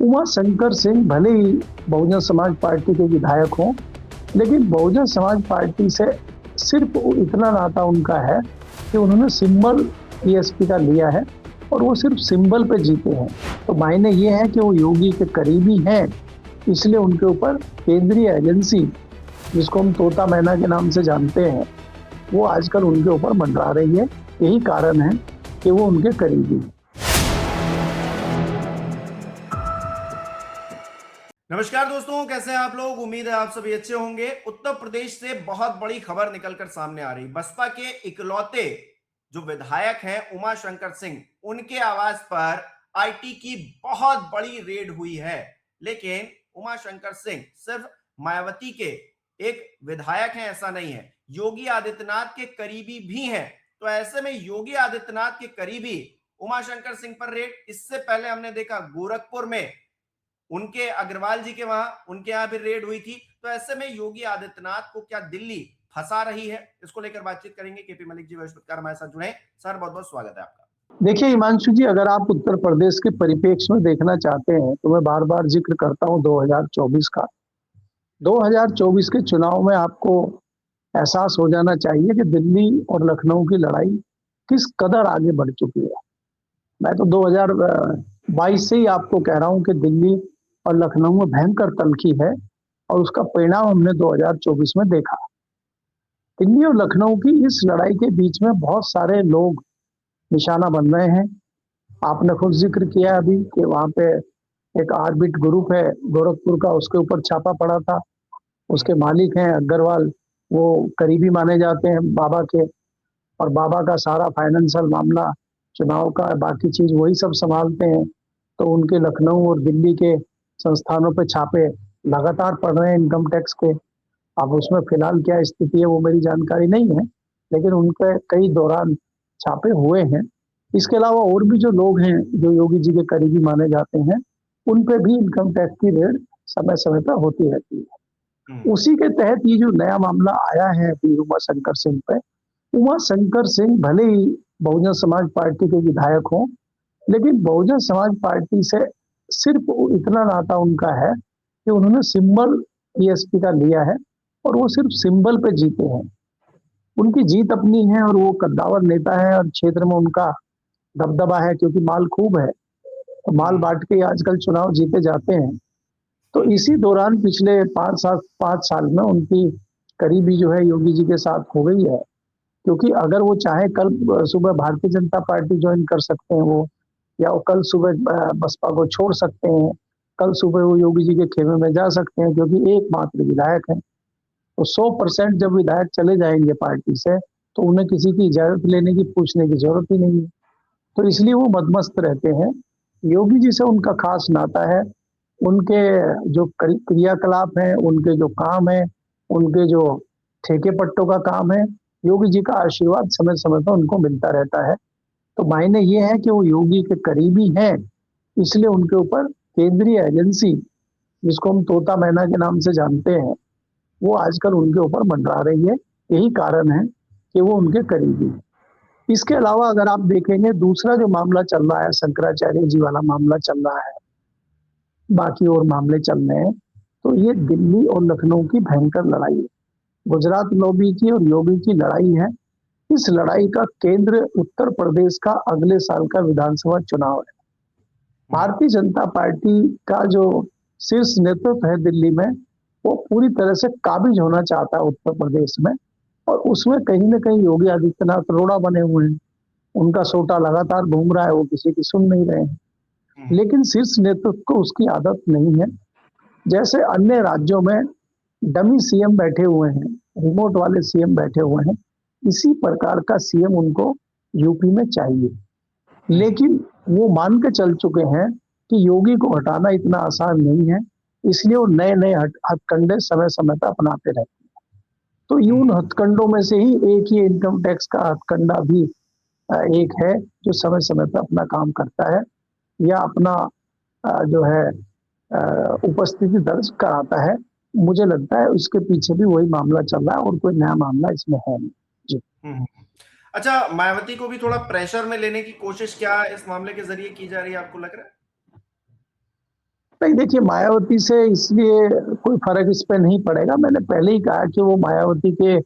उमा शंकर सिंह भले ही बहुजन समाज पार्टी के विधायक हों, लेकिन बहुजन समाज पार्टी से सिर्फ इतना नाता उनका है कि उन्होंने सिंबल टीएसपी का लिया है और वो सिर्फ सिंबल पे जीते हैं। तो मायने ये है कि वो योगी के करीबी हैं, इसलिए उनके ऊपर केंद्रीय एजेंसी, जिसको हम तोता मैना के नाम से जानते हैं, वो आजकल उनके ऊपर मंडरा रही है। यही कारण है कि वो उनके करीबी हैं। नमस्कार दोस्तों, कैसे हैं आप लोग। उम्मीद है आप सभी अच्छे होंगे। उत्तर प्रदेश से बहुत बड़ी खबर निकलकर सामने आ रही। बसपा के इकलौते जो विधायक हैं उमा शंकर सिंह, उनके आवास पर आईटी की बहुत बड़ी रेड हुई है। लेकिन उमा शंकर सिंह सिर्फ मायावती के एक विधायक हैं ऐसा नहीं है, योगी आदित्यनाथ के करीबी भी हैं। तो ऐसे में योगी आदित्यनाथ के करीबी उमा शंकर सिंह पर रेड। इससे पहले हमने देखा गोरखपुर में उनके अग्रवाल जी के वहां उनके यहां भी रेड हुई थी। तो ऐसे में योगी आदित्यनाथ को क्या दिल्ली फंसा रही है, इसको लेकर बातचीत करेंगे। केपी मलिक जी वरिष्ठ पत्रकार हमारे साथ जुड़े हैं। सर बहुत बहुत स्वागत है आपका। देखिए हिमांशु जी, अगर आप उत्तर प्रदेश के परिप्रेक्ष्य में देखना चाहते हैं तो मैं बार बार जिक्र करता हूं 2024 का। 2024 के चुनाव में आपको एहसास हो जाना चाहिए कि दिल्ली और लखनऊ की लड़ाई किस कदर आगे बढ़ चुकी है। मैं तो 2022 से ही आपको कह रहा हूं कि दिल्ली और लखनऊ में भयंकर तल्खी है और उसका परिणाम हमने 2024 में देखा। दिल्ली और लखनऊ की इस लड़ाई के बीच में बहुत सारे लोग निशाना बन रहे हैं। आपने खुद जिक्र किया अभी कि वहां पे एक आर्बिट ग्रुप है गोरखपुर का, उसके ऊपर छापा पड़ा था। उसके मालिक हैं अग्रवाल, वो करीबी माने जाते हैं बाबा के, और बाबा का सारा फाइनेंशियल मामला, चुनाव का बाकी चीज वही सब संभालते हैं। तो उनके लखनऊ और दिल्ली के संस्थानों पे छापे लगातार पड़ रहे हैं इनकम टैक्स के। अब उसमें फिलहाल क्या स्थिति है वो मेरी जानकारी नहीं है, लेकिन उनके कई दौरान छापे हुए हैं। इसके अलावा और भी जो लोग हैं जो योगी जी के करीबी माने जाते हैं, उन पे भी इनकम टैक्स की रेड समय समय पर होती रहती है। उसी के तहत ये जो नया मामला आया है अभी उमा शंकर सिंह पे, उमा शंकर सिंह भले ही बहुजन समाज पार्टी के विधायक हों, लेकिन बहुजन समाज पार्टी से सिर्फ इतना नाता उनका है कि उन्होंने सिंबल टीएसपी का लिया है और वो सिर्फ सिंबल पे जीते हैं। उनकी जीत अपनी है और वो कद्दावर नेता है और क्षेत्र में उनका दबदबा है, क्योंकि माल खूब है तो माल बांट के आजकल चुनाव जीते जाते हैं। तो इसी दौरान पिछले 5 साल में उनकी करीबी जो है योगी जी के साथ हो गई है। क्योंकि अगर वो चाहे कल सुबह भारतीय जनता पार्टी ज्वाइन कर सकते हैं वो, या वो कल सुबह बसपा को छोड़ सकते हैं, कल सुबह वो योगी जी के खेमे में जा सकते हैं, क्योंकि एकमात्र विधायक है। तो 100% जब विधायक चले जाएंगे पार्टी से तो उन्हें किसी की इजाजत लेने की, पूछने की जरूरत ही नहीं है। तो इसलिए वो मदमस्त रहते हैं। योगी जी से उनका खास नाता है। उनके जो क्रियाकलाप हैं, उनके जो काम है, उनके जो ठेके पट्टों का काम है, योगी जी का आशीर्वाद समय समय पर उनको मिलता रहता है। तो मायने ये है कि वो योगी के करीबी हैं, इसलिए उनके ऊपर केंद्रीय एजेंसी, जिसको हम तोता मैना के नाम से जानते हैं, वो आजकल उनके ऊपर मंडरा रही है। यही कारण है कि वो उनके करीबी है। इसके अलावा अगर आप देखेंगे दूसरा जो मामला चल रहा है, शंकराचार्य जी वाला मामला चल रहा है, बाकी और मामले चल रहे हैं, तो ये दिल्ली और लखनऊ की भयंकर लड़ाई है। गुजरात लॉबी की और योगी की लड़ाई है। इस लड़ाई का केंद्र उत्तर प्रदेश का अगले साल का विधानसभा चुनाव है। भारतीय जनता पार्टी का जो शीर्ष नेतृत्व है दिल्ली में, वो पूरी तरह से काबिज होना चाहता है उत्तर प्रदेश में, और उसमें कहीं ना कहीं योगी आदित्यनाथ रोड़ा बने हुए हैं। उनका सोटा लगातार घूम रहा है, वो किसी की सुन नहीं रहे हैं। लेकिन शीर्ष नेतृत्व को उसकी आदत नहीं है। जैसे अन्य राज्यों में डमी सीएम बैठे हुए हैं, रिमोट वाले सीएम बैठे हुए हैं, इसी प्रकार का सीएम उनको यूपी में चाहिए। लेकिन वो मान के चल चुके हैं कि योगी को हटाना इतना आसान नहीं है, इसलिए वो नए नए हथकंडे समय समय पर अपनाते रहते हैं। तो यूं हथकंडों में से ही एक ही इनकम टैक्स का हथकंडा भी एक है जो समय समय पर अपना काम करता है, या अपना जो है उपस्थिति दर्ज कराता है। मुझे लगता है उसके पीछे भी वही मामला चल रहा है और कोई नया मामला इसमें है नहीं जी। अच्छा, मायावती को भी थोड़ा प्रेशर में लेने की कोशिश क्या इस मामले के जरिए की जा रही है, आपको लग रहा है? नहीं, देखिए मायावती से इसलिए कोई फर्क इस पे नहीं पड़ेगा। मैंने पहले ही कहा कि वो मायावती के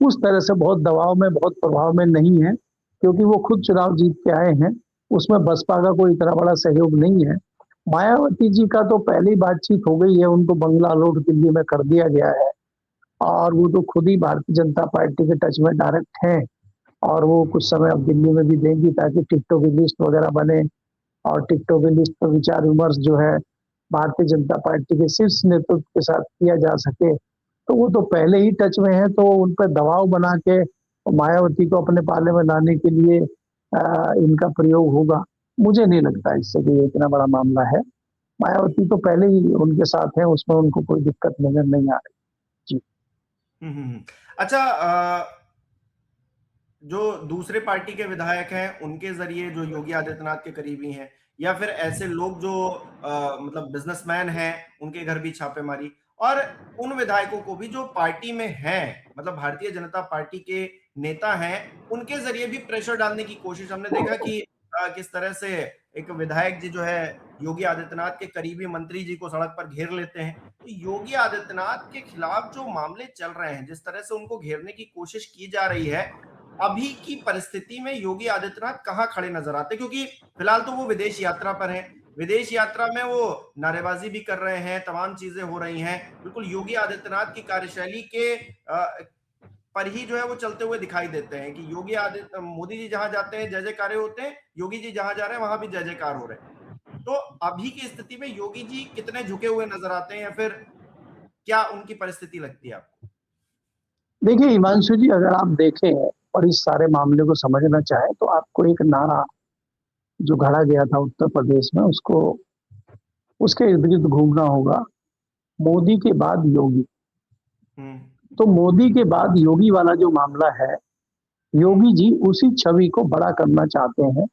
उस तरह से बहुत दबाव में, बहुत प्रभाव में नहीं है, क्योंकि वो खुद चुनाव जीत के आए हैं। उसमें बसपा का कोई इतना बड़ा सहयोग नहीं है। मायावती जी का तो पहले ही बातचीत हो गई है, उनको बंगला लोड दिल्ली में कर दिया गया है, और वो तो खुद ही भारतीय जनता पार्टी के टच में डायरेक्ट हैं, और वो कुछ समय अब दिल्ली में भी देंगी ताकि टिकटों की लिस्ट वगैरह बने, और टिकटों की लिस्ट पर विचार विमर्श जो है भारतीय जनता पार्टी के शीर्ष नेतृत्व के साथ किया जा सके। तो वो तो पहले ही टच में है, तो उन पर दबाव बना के मायावती को अपने पाले में लाने के लिए इनका प्रयोग होगा। मुझे नहीं लगता इससे कि इतना बड़ा मामला है। मायावती तो पहले ही उनके साथ है, उसमें उनको कोई दिक्कत नजर नहीं आ रही जी। अच्छा, जो दूसरे पार्टी के विधायक हैं उनके जरिए जो योगी आदित्यनाथ के करीबी हैं, या फिर ऐसे लोग जो मतलब बिजनेसमैन हैं, उनके घर भी छापेमारी, और उन विधायकों को भी जो पार्टी में हैं, मतलब भारतीय जनता पार्टी के नेता हैं, उनके जरिए भी प्रेशर डालने की कोशिश हमने देखा कि किस तरह से एक विधायक जी जो है योगी आदित्यनाथ के करीबी मंत्री जी को सड़क पर घेर लेते हैं। तो योगी आदित्यनाथ के खिलाफ जो मामले चल रहे हैं, जिस तरह से उनको घेरने की कोशिश की जा रही है, अभी की परिस्थिति में योगी आदित्यनाथ कहां खड़े नजर आते? क्योंकि फिलहाल तो वो विदेश यात्रा पर हैं, विदेश यात्रा में वो नारेबाजी भी कर रहे हैं, तमाम चीजें हो रही हैं, बिल्कुल योगी आदित्यनाथ की कार्यशैली के पर ही जो है वो चलते हुए दिखाई देते हैं कि मोदी जी जहां जाते हैं जय जयकारे होते हैं, योगी जी जहां जा रहे हैं वहां भी जय जयकार हो रहे हैं। तो अभी की स्थिति में योगी जी कितने झुके हुए नजर आते हैं, या फिर क्या उनकी परिस्थिति लगती है आपको? देखिए हिमांशु जी, अगर आप देखें और इस सारे मामले को समझना चाहें तो आपको एक नारा जो गढ़ा गया था उत्तर प्रदेश में, उसको उसके इर्द गिर्द घूमना होगा। मोदी के बाद योगी। तो मोदी के बाद योगी वाला जो मामला है, योगी जी उसी छवि को बड़ा करना चाहते हैं।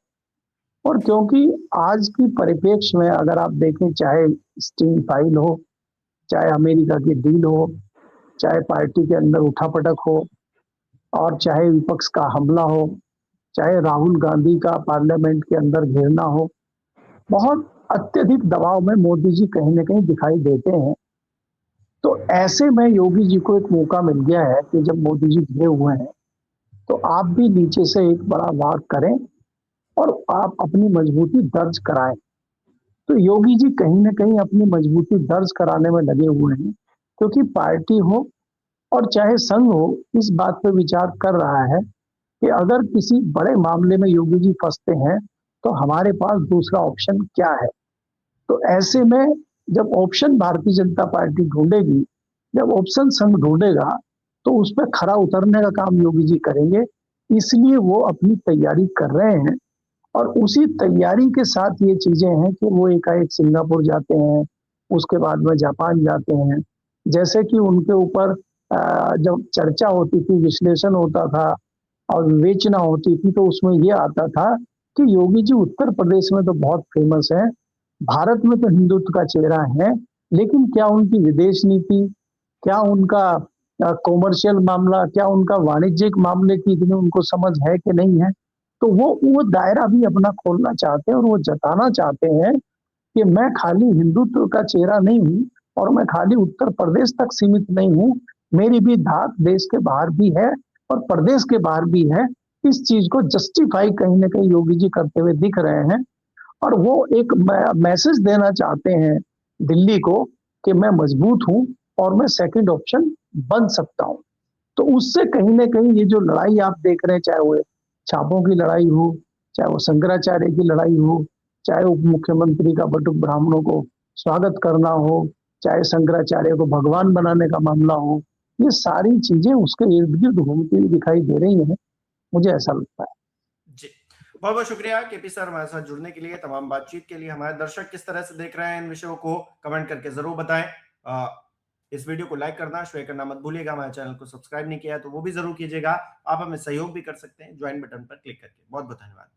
और क्योंकि आज की परिप्रेक्ष्य में अगर आप देखें, चाहे स्टील फाइल हो, चाहे अमेरिका की डील हो, चाहे पार्टी के अंदर उठापटक हो, और चाहे विपक्ष का हमला हो, चाहे राहुल गांधी का पार्लियामेंट के अंदर घेरना हो, बहुत अत्यधिक दबाव में मोदी जी कहीं न कहीं दिखाई देते हैं। तो ऐसे में योगी जी को एक मौका मिल गया है कि जब मोदी जी घिरे हुए हैं, तो आप भी नीचे से एक बड़ा वार करें और आप अपनी मजबूती दर्ज कराएं। तो योगी जी कहीं न कहीं अपनी मजबूती दर्ज कराने में लगे हुए हैं, क्योंकि पार्टी हो और चाहे संघ हो, इस बात पर विचार कर रहा है कि अगर किसी बड़े मामले में योगी जी फंसते हैं तो हमारे पास दूसरा ऑप्शन क्या है। तो ऐसे में जब ऑप्शन भारतीय जनता पार्टी ढूंढेगी, जब ऑप्शन संघ ढूंढेगा, तो उस पर खरा उतरने का काम योगी जी करेंगे। इसलिए वो अपनी तैयारी कर रहे हैं, और उसी तैयारी के साथ ये चीजें हैं कि वो एकाएक सिंगापुर जाते हैं, उसके बाद में जापान जाते हैं। जैसे कि उनके ऊपर जब चर्चा होती थी, विश्लेषण होता था और विवेचना होती थी, तो उसमें ये आता था कि योगी जी उत्तर प्रदेश में तो बहुत फेमस है, भारत में तो हिंदुत्व का चेहरा है, लेकिन क्या उनकी विदेश नीति, क्या उनका कॉमर्शियल मामला, क्या उनका वाणिज्यिक मामले की इतनी उनको समझ है कि नहीं है। तो वो दायरा भी अपना खोलना चाहते हैं, और वो जताना चाहते हैं कि मैं खाली हिंदुत्व का चेहरा नहीं हूँ, और मैं खाली उत्तर प्रदेश तक सीमित नहीं हूँ, मेरी भी धाक देश के बाहर भी है और प्रदेश के बाहर भी है। इस चीज को जस्टिफाई कहीं ना कहीं योगी जी करते हुए दिख रहे हैं, और वो एक मैसेज देना चाहते हैं दिल्ली को कि मैं मजबूत हूं और मैं सेकंड ऑप्शन बन सकता हूं। तो उससे कहीं ना कहीं ये जो लड़ाई आप देख रहे हैं, चाहे वो छापों की लड़ाई हो, चाहे वो शंकराचार्य की लड़ाई हो, चाहे उप मुख्यमंत्री का बटुक ब्राह्मणों को स्वागत करना हो, चाहे शंकराचार्य को भगवान बनाने का मामला हो, ये सारी चीजें उसके इर्द गिर्द घूमती हुई दिखाई दे रही हैं, मुझे ऐसा लगता है। जी, बहुत बहुत शुक्रिया केपी सर हमारे साथ जुड़ने के लिए, तमाम बातचीत के लिए। हमारे दर्शक किस तरह से देख रहे हैं इन विषयों को कमेंट करके जरूर बताएं। इस वीडियो को लाइक करना, शेयर करना मत भूलिएगा। हमारे चैनल को सब्सक्राइब नहीं किया है तो वो भी जरूर कीजिएगा। आप हमें सहयोग भी कर सकते हैं ज्वाइन बटन पर क्लिक करके। बहुत बहुत धन्यवाद।